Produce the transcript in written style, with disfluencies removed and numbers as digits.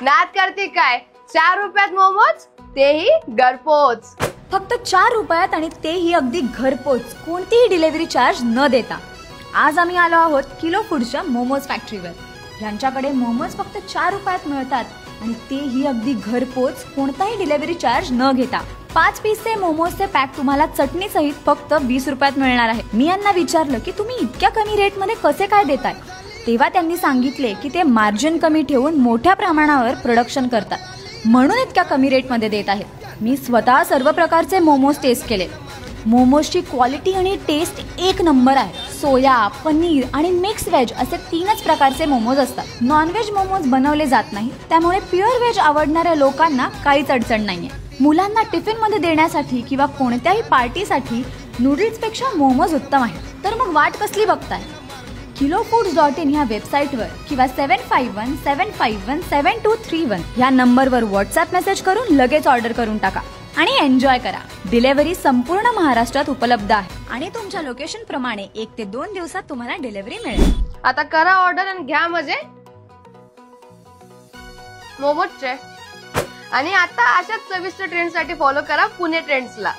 नाद करते काय? 4 रुपयात मोमोज, तेही घरपोच. फक्त 4 रुपयात आणि तेही अगदी घरपोच, कोणतीही डिलिव्हरी चार्ज न देता. आज आम्ही आलो आहोत किलो फूडच्या मोमोज फॅक्टरीवर. यांच्याकडे मोमोज फक्त 4 रुपयात मिळतात आणि तेही अगदी घरपोच, कोणताही डिलिव्हरी चार्ज न घेता. 5 पीसचे मोमोजचे पॅक तुम्हाला चटणी सहित फक्त 20 रुपयात मिळणार आहे. मी यांना विचारलं की तुम्ही इतक्या कमी रेट मध्ये कसे काय देताय, तेव्हा त्यांनी सांगितले की ते मार्जिन कमी ठेवून मोठ्या प्रमाणावर प्रोडक्शन करतात, म्हणून इतक्या कमी रेट मध्ये देत आहेत. मी स्वतः सर्व प्रकारचे मोमोज टेस्ट केले. मोमोजची क्वालिटी आणि टेस्ट एक नंबर आहे. सोया, पनीर आणि मिक्स व्हेज असे 3च प्रकारचे मोमोज असतात. नॉनव्हेज मोमोज बनवले जात नाही, त्यामुळे प्युअर व्हेज आवडणाऱ्या लोकांना काहीच अडचण नाहीये. मुलांना टिफिन मध्ये देण्यासाठी किंवा कोणत्याही पार्टीसाठी नूडल्स पेक्षा मोमोज उत्तम आहे. तर मग वाट कसली बघताय? kilofoods.in ह्या वेबसाईटवर किंवा 7517517231 ह्या नंबरवर व्हॉट्सअप मेसेज करून लगेच ऑर्डर करून टाका आणि एन्जॉय करा. डिलिव्हरी संपूर्ण महाराष्ट्रात उपलब्ध आहे आणि तुमच्या लोकेशन प्रमाणे 1 ते 2 दिवसात तुम्हाला डिलिव्हरी मिळेल. आता करा ऑर्डर आणि घ्या मजे मोमोजचे. आणि आता अशाच चविष्ट ट्रेंड्ससाठी फॉलो करा पुणे ट्रेंड्सला.